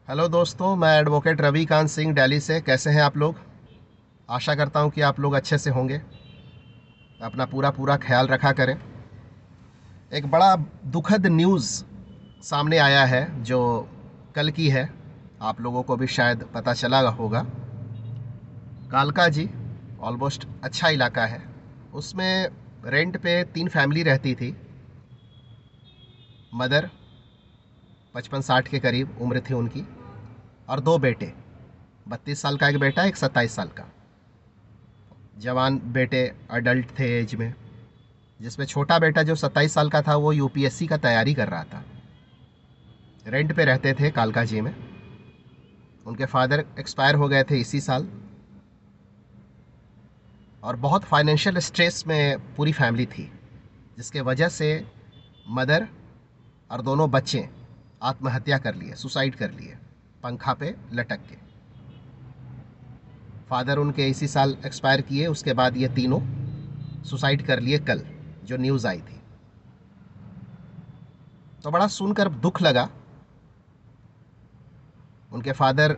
Hello दोस्तों, मैं advocate Ravikant Singh Delhi से। कैसे हैं आप लोग? आशा करता हूं कि आप लोग अच्छे से होंगे। अपना पूरा पूरा ख्याल रखा करें। एक बड़ा दुखद न्यूज़ सामने आया है जो कल की है। आप लोगों को भी शायद पता चला होगा। कालका जी ऑलमोस्ट अच्छा इलाका है। उसमें रेंट पे 3 फैमिली रहती थी। मदर 55-60 के करीब उम्र थी उनकी, और 2 बेटे। 32 साल का एक बेटा, एक 27 साल का। जवान बेटे अडल्ट थे एज में। जिसमें छोटा बेटा जो 27 साल का था वो यूपीएससी का तैयारी कर रहा था। रेंट पे रहते थे कालका जी में। उनके फादर एक्सपायर हो गए थे इसी साल। और बहुत फाइनेंशियल स्ट्रेस में पूरी फैमिली थी, जिसके वजह से मदर और दोनों बच्चे आत्महत्या कर लिए, सुसाइड कर लिए, पंखा पे लटक के। फादर उनके इसी साल एक्सपायर किए। उसके बाद ये तीनों सुसाइड कर लिए कल, जो न्यूज़ आई थी। तो बड़ा सुनकर दुख लगा। उनके फादर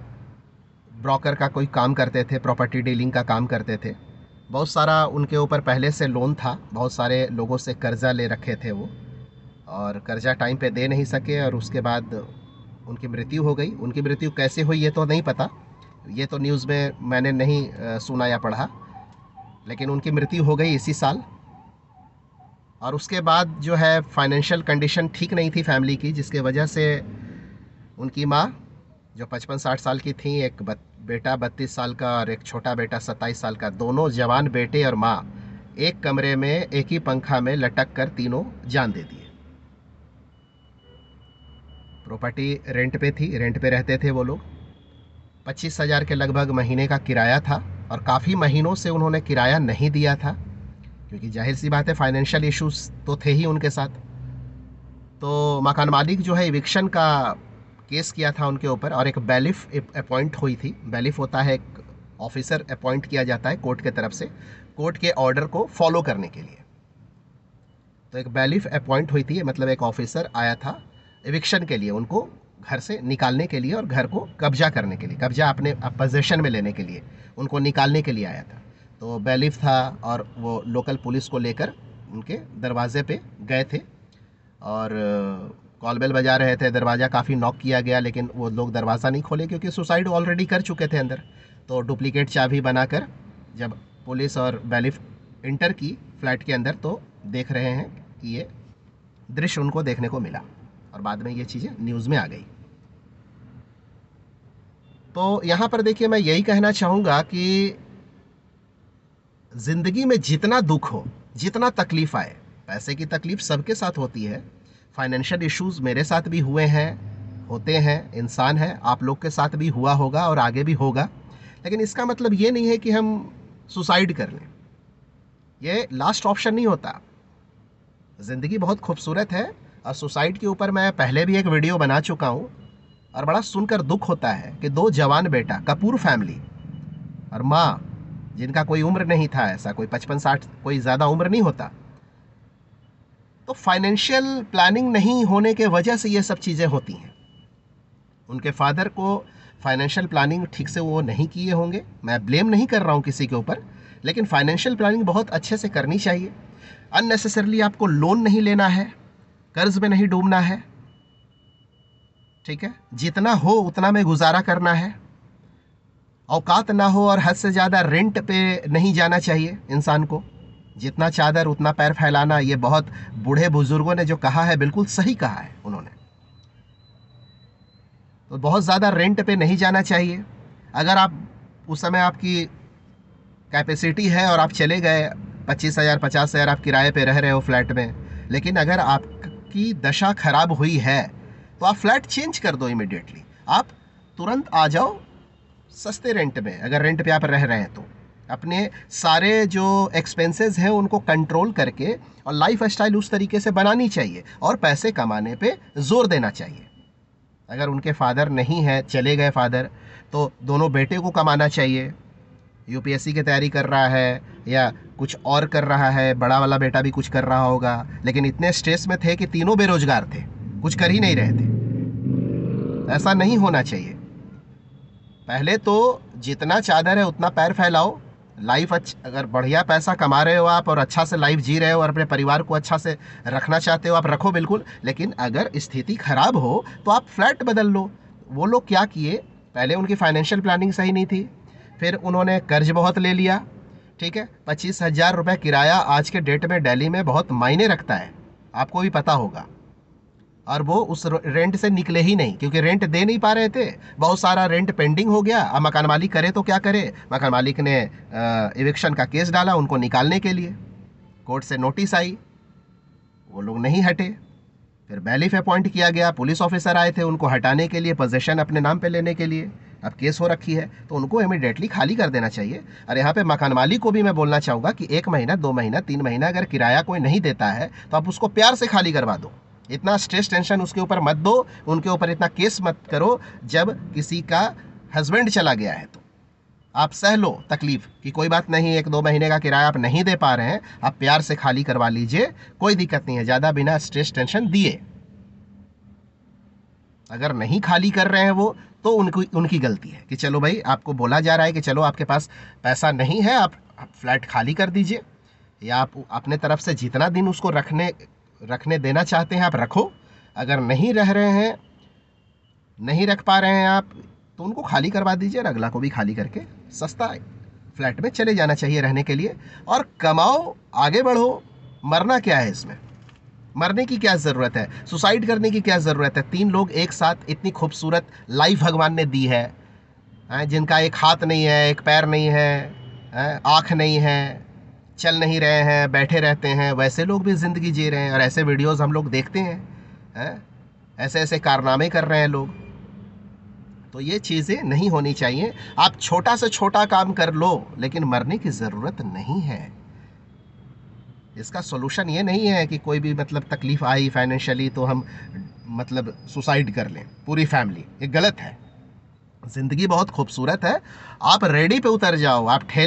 ब्रोकर का कोई काम करते थे, प्रॉपर्टी डीलिंग का काम करते थे। बहुत सारा उनके ऊपर पहले से लोन था, बहुत सारे लोगों से कर्जा ले रखे थे वो, और कर्जा टाइम पे दे नहीं सके। और उसके बाद उनकी मृत्यु हो गई। उनकी मृत्यु कैसे हुई ये तो नहीं पता, ये तो न्यूज़ में मैंने नहीं सुना या पढ़ा। लेकिन उनकी मृत्यु हो गई इसी साल। और उसके बाद जो है फाइनेंशियल कंडीशन ठीक नहीं थी फैमिली की, जिसके वजह से उनकी माँ जो 55-60 साल की थी, एक बेटा 32 साल का और एक छोटा बेटा 27 साल का, दोनों जवान बेटे और माँ एक कमरे में एक ही पंखा में लटक कर तीनों जान दे दिए। प्रॉपर्टी रेंट पे थी, रेंट पे रहते थे वो लोग। 25,000 के लगभग महीने का किराया था, और काफ़ी महीनों से उन्होंने किराया नहीं दिया था, क्योंकि जाहिर सी बात है फाइनेंशियल इश्यूज तो थे ही उनके साथ। तो मकान मालिक जो है इविक्शन का केस किया था उनके ऊपर, और एक बैलिफ अपॉइंट हुई थी। बैलिफ होता है एक ऑफिसर अपॉइंट किया जाता है कोर्ट के तरफ से, कोर्ट के ऑर्डर को फॉलो करने के लिए। तो एक बैलिफ अपॉइंट हुई थी, मतलब एक ऑफिसर आया था इविक्शन के लिए, उनको घर से निकालने के लिए और घर को कब्जा करने के लिए, कब्जा अपने पोजेशन में लेने के लिए, उनको निकालने के लिए आया था। तो बैलिफ था, और वो लोकल पुलिस को लेकर उनके दरवाजे पे गए थे। और कॉल बेल बजा रहे थे, दरवाज़ा काफ़ी नॉक किया गया, लेकिन वो लोग दरवाज़ा नहीं खोले, क्योंकि सुसाइड ऑलरेडी कर चुके थे अंदर। तो डुप्लीकेट चाबी बनाकर जब पुलिस और बैलिफ इंटर की फ्लैट के अंदर, तो देख रहे हैं कि ये दृश्य उनको देखने को मिला, और बाद में ये चीज़ें न्यूज़ में आ गई। तो यहाँ पर देखिए, मैं यही कहना चाहूँगा कि ज़िंदगी में जितना दुख हो, जितना तकलीफ़ आए, पैसे की तकलीफ़ सबके साथ होती है, फाइनेंशियल इश्यूज़ मेरे साथ भी हुए हैं, होते हैं, इंसान है, आप लोग के साथ भी हुआ होगा और आगे भी होगा। लेकिन इसका मतलब ये नहीं है कि हम सुसाइड कर लें। ये लास्ट ऑप्शन नहीं होता। ज़िंदगी बहुत खूबसूरत है, और सुसाइड के ऊपर मैं पहले भी एक वीडियो बना चुका हूँ। और बड़ा सुनकर दुख होता है कि 2 जवान बेटा, कपूर फैमिली, और माँ जिनका कोई उम्र नहीं था, ऐसा कोई 55-60, कोई ज़्यादा उम्र नहीं होता। तो फाइनेंशियल प्लानिंग नहीं होने के वजह से ये सब चीज़ें होती हैं। उनके फादर को फाइनेंशियल प्लानिंग ठीक से वो नहीं किए होंगे, मैं ब्लेम नहीं कर रहा हूँ किसी के ऊपर, लेकिन फाइनेंशियल प्लानिंग बहुत अच्छे से करनी चाहिए। अननेसेसरली आपको लोन नहीं लेना है, कर्ज में नहीं डूबना है, ठीक है? जितना हो उतना में गुजारा करना है। औकात ना हो और हद से ज़्यादा रेंट पे नहीं जाना चाहिए इंसान को। जितना चादर उतना पैर फैलाना, ये बहुत बूढ़े बुजुर्गों ने जो कहा है बिल्कुल सही कहा है उन्होंने। तो बहुत ज़्यादा रेंट पे नहीं जाना चाहिए। अगर आप उस समय आपकी कैपेसिटी है और आप चले गए, 25,000 50,000 आप किराए पे रह रहे हो फ्लैट में, लेकिन अगर आपकी दशा खराब हुई है तो आप फ्लैट चेंज कर दो इमिडिएटली। आप तुरंत आ जाओ सस्ते रेंट में। अगर रेंट पे आप रह रहे हैं तो अपने सारे जो एक्सपेंसेस हैं उनको कंट्रोल करके और लाइफ स्टाइल उस तरीके से बनानी चाहिए, और पैसे कमाने पे जोर देना चाहिए। अगर उनके फादर नहीं है, चले गए फादर, तो दोनों बेटे को कमाना चाहिए। यूपीएससी की तैयारी कर रहा है या कुछ और कर रहा है, बड़ा वाला बेटा भी कुछ कर रहा होगा, लेकिन इतने स्ट्रेस में थे कि तीनों बेरोजगार थे, कुछ कर ही नहीं रहे थे। ऐसा नहीं होना चाहिए। पहले तो जितना चादर है उतना पैर फैलाओ। लाइफ अगर बढ़िया पैसा कमा रहे हो आप और अच्छा से लाइफ जी रहे हो और अपने परिवार को अच्छा से रखना चाहते हो, आप रखो बिल्कुल। लेकिन अगर स्थिति खराब हो तो आप फ्लैट बदल लो। वो लोग क्या किए, पहले उनकी फाइनेंशियल प्लानिंग सही नहीं थी, फिर उन्होंने कर्ज बहुत ले लिया, ठीक है। 25,000 रुपये किराया आज के डेट में दिल्ली में बहुत मायने रखता है, आपको भी पता होगा। और वो उस रेंट से निकले ही नहीं, क्योंकि रेंट दे नहीं पा रहे थे, बहुत सारा रेंट पेंडिंग हो गया। अब मकान मालिक करे तो क्या करे, मकान मालिक ने इविक्शन का केस डाला उनको निकालने के लिए, कोर्ट से नोटिस आई, वो लोग नहीं हटे। फिर बैलिफ अपॉइंट किया गया, पुलिस ऑफिसर आए थे उनको हटाने के लिए, पोजेशन अपने नाम पे लेने के लिए। अब केस हो रखी है तो उनको इमीडिएटली खाली कर देना चाहिए। और यहाँ पे मकान मालिक को भी मैं बोलना चाहूँगा कि 1 महीना 2 महीना 3 महीना अगर किराया कोई नहीं देता है तो आप उसको प्यार से खाली करवा दो। इतना स्ट्रेस टेंशन उसके ऊपर मत दो, उनके ऊपर इतना केस मत करो। जब किसी का हस्बैंड चला गया है तो आप सह लो तकलीफ कि कोई बात नहीं, 1-2 महीने का किराया आप नहीं दे पा रहे हैं, आप प्यार से खाली करवा लीजिए, कोई दिक्कत नहीं है, ज़्यादा बिना स्ट्रेस टेंशन दिए। अगर नहीं खाली कर रहे हैं वो तो उनकी गलती है कि चलो भाई, आपको बोला जा रहा है कि चलो आपके पास पैसा नहीं है, आप फ्लैट खाली कर दीजिए, या आप अपने तरफ से जितना दिन उसको रखने देना चाहते हैं आप रखो। अगर नहीं रह रहे हैं, नहीं रख पा रहे हैं आप, तो उनको खाली करवा दीजिए और अगला को भी खाली करके सस्ता फ्लैट में चले जाना चाहिए रहने के लिए। और कमाओ, आगे बढ़ो, मरना क्या है इसमें, मरने की क्या ज़रूरत है, सुसाइड करने की क्या ज़रूरत है। 3 लोग एक साथ इतनी खूबसूरत लाइफ भगवान ने दी है, जिनका एक हाथ नहीं है, एक पैर नहीं है, आँख नहीं है, चल नहीं रहे हैं, बैठे रहते हैं, वैसे लोग भी ज़िंदगी जी रहे हैं। और ऐसे वीडियोस हम लोग देखते हैं, ऐसे ऐसे कारनामे कर रहे हैं लोग। तो ये चीज़ें नहीं होनी चाहिए। आप छोटा से छोटा काम कर लो, लेकिन मरने की ज़रूरत नहीं है। इसका सॉल्यूशन ये नहीं है कि कोई भी मतलब तकलीफ़ आई फाइनेंशियली तो हम मतलब सुसाइड कर लें पूरी फैमिली, ये गलत है। ज़िंदगी बहुत खूबसूरत है, आप रेडी पे उतर जाओ, आप ठेले